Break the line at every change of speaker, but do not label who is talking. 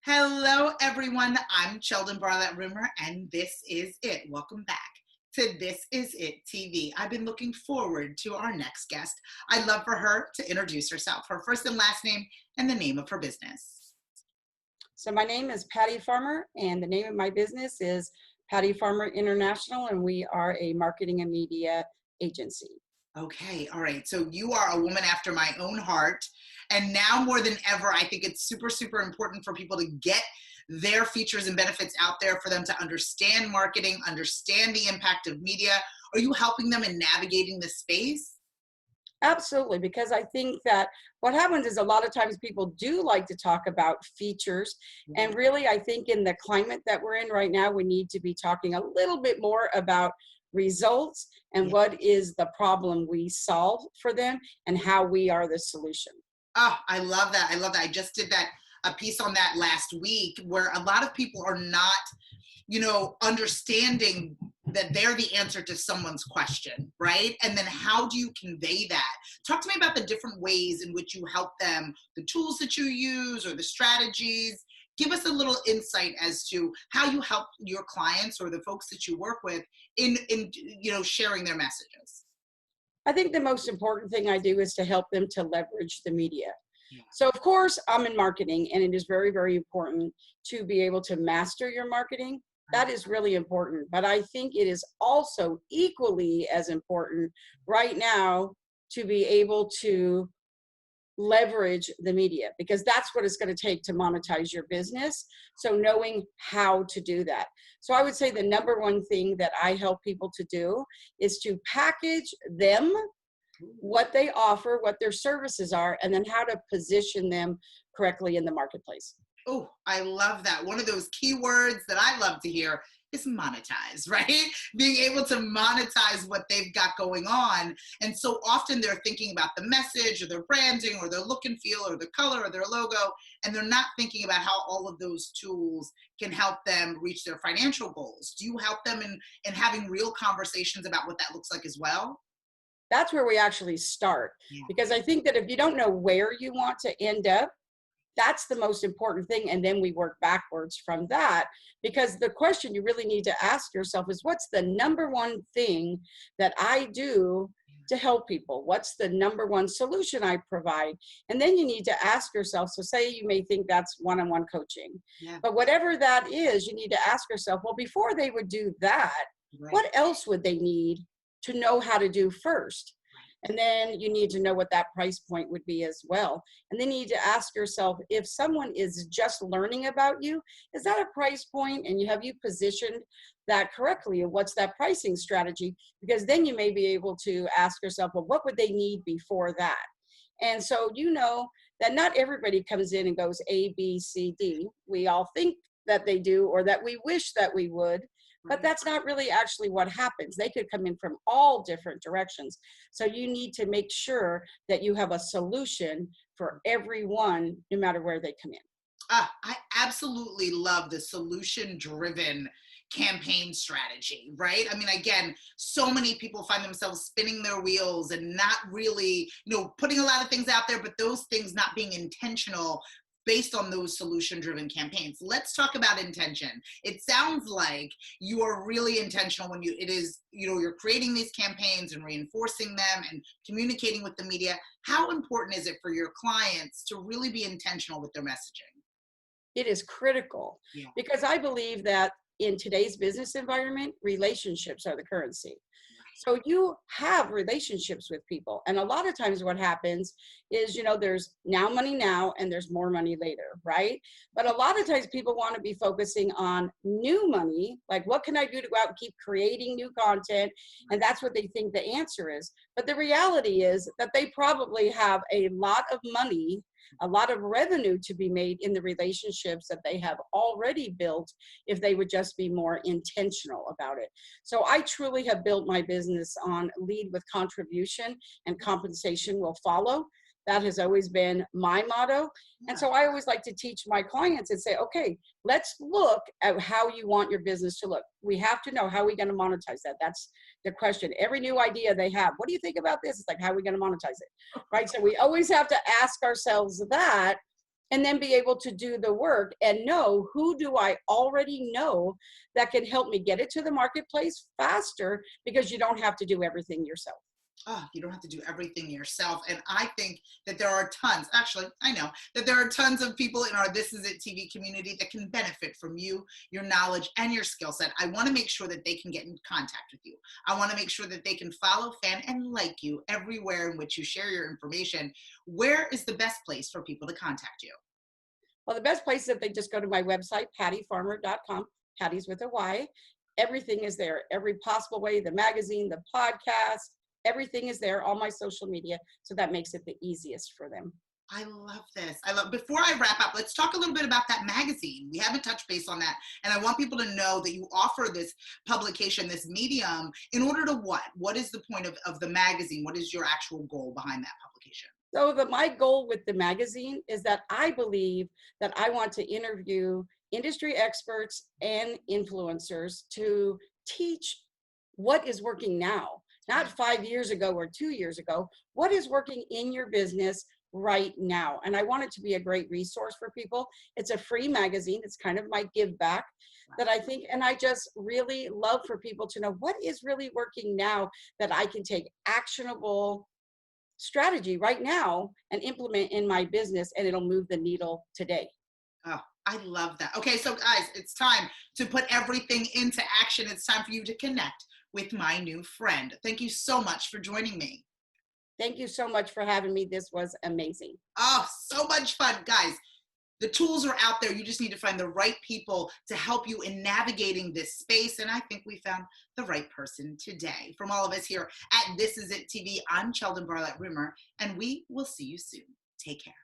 Hello, everyone. I'm Cheldin Barlatt Rumer, and this is it. Welcome back to This Is It TV. I've been looking forward to our next guest. I'd love for her to introduce herself, her first and last name, and the name of her business.
So my name is Patty Farmer, and the name of my business is Patty Farmer International, and we are a marketing and media agency.
Okay, all right. So you are a woman after my own heart. And now more than ever, I think it's super, super important for people to get their features and benefits out there for them to understand marketing, understand the impact of media. Are you helping them in navigating the space?
Absolutely, because I think that what happens is a lot of times people do like to talk about features. And really, I think in the climate that we're in right now, we need to be talking a little bit more about results and
Yeah.
what is the problem we solve for them and how we are the solution.
Oh, I love that. I love that. I just did a piece on that last week where a lot of people are not, understanding that they're the answer to someone's question, right? And then how do you convey that? Talk to me about the different ways in which you help them, the tools that you use or the strategies. Give us a little insight as to how you help your clients or the folks that you work with in sharing their messages.
I think the most important thing I do is to help them to leverage the media.
Yeah.
So of course I'm in marketing, and it is very, very important to be able to master your marketing. That is really important. But I think it is also equally as important right now to be able to leverage the media, because that's what it's going to take to monetize your business. So knowing how to do that. So I would say the number one thing that I help people to do is to package them, what they offer, what their services are, and then how to position them correctly in the marketplace.
Oh, I love that. One of those keywords that I love to hear is monetize, right? Being able to monetize what they've got going on. And so often they're thinking about the message or their branding or their look and feel or the color or their logo, and they're not thinking about how all of those tools can help them reach their financial goals. Do you help them in having real conversations about what that looks like as well?
That's where we actually start,
Yeah.
because I think that if you don't know where you want to end up, that's the most important thing. And then we work backwards from that, because the question you really need to ask yourself is, what's the number one thing that I do to help people? What's the number one solution I provide? And then you need to ask yourself, so say you may think that's one-on-one coaching,
Yeah.
but whatever that is, you need to ask yourself, well, before they would do that,
Right.
what else would they need to know how to do first? And then you need to know what that price point would be as well. And then you need to ask yourself, if someone is just learning about you, is that a price point? And have you positioned that correctly? And what's that pricing strategy? Because then you may be able to ask yourself, well, what would they need before that? And so you know that not everybody comes in and goes A, B, C, D. We all think that they do, or that we wish that we would, but
Right.
that's not really actually what happens. They could come in from all different directions. So you need to make sure that you have a solution for everyone, no matter where they come in.
I absolutely love the solution driven campaign strategy, right? I mean, again, so many people find themselves spinning their wheels and not really, putting a lot of things out there, but those things not being intentional based on those solution driven campaigns. Let's talk about intention. It sounds like you are really intentional when you're creating these campaigns and reinforcing them and communicating with the media. How important is it for your clients to really be intentional with their messaging?
It is critical,
Yeah.
because I believe that in today's business environment, relationships are the currency. So you have relationships with people. And a lot of times what happens is, there's now money now and there's more money later, right? But a lot of times people want to be focusing on new money. Like, what can I do to go out and keep creating new content? And that's what they think the answer is. But the reality is that they probably have a lot of money, a lot of revenue to be made in the relationships that they have already built, if they would just be more intentional about it. So I truly have built my business on lead with contribution, and compensation will follow. That has always been my motto. And so I always like to teach my clients and say, okay, let's look at how you want your business to look. We have to know, how are we going to monetize that? That's the question. Every new idea they have, what do you think about this? It's like, how are we going to monetize it? Right? So we always have to ask ourselves that. and then be able to do the work and know who do I already know that can help me get it to the marketplace faster, because you don't have to do everything yourself.
Oh, you don't have to do everything yourself. And I think that there are tons, actually, I know that there are tons of people in our This Is It TV community that can benefit from you, your knowledge, and your skill set. I want to make sure that they can get in contact with you. I want to make sure that they can follow, fan, and like you everywhere in which you share your information. Where is the best place for people to contact you?
Well, the best place is if they just go to my website, pattyfarmer.com. Patty's with a Y. Everything is there, every possible way, the magazine, the podcast, everything is there, all my social media. So that makes it the easiest for them.
I love this. Before I wrap up, let's talk a little bit about that magazine. We haven't touched base on that. And I want people to know that you offer this publication, this medium, in order to what? What is the point of the magazine? What is your actual goal behind that publication?
So my goal with the magazine is that I believe that I want to interview industry experts and influencers to teach what is working now, not 5 years ago or 2 years ago, what is working in your business right now. And I want it to be a great resource for people. It's a free magazine. It's kind of my give back that I think, and I just really love for people to know what is really working now that I can take actionable strategy right now and implement in my business, and it'll move the needle today.
Oh, I love that. Okay, so guys, it's time to put everything into action. It's time for you to connect with my new friend. Thank you so much for joining me.
Thank you so much for having me. This was amazing.
Oh, so much fun. Guys, the tools are out there. You just need to find the right people to help you in navigating this space. And I think we found the right person today. From all of us here at This Is It TV, I'm Cheldin Barlatt Rumer, and we will see you soon. Take care.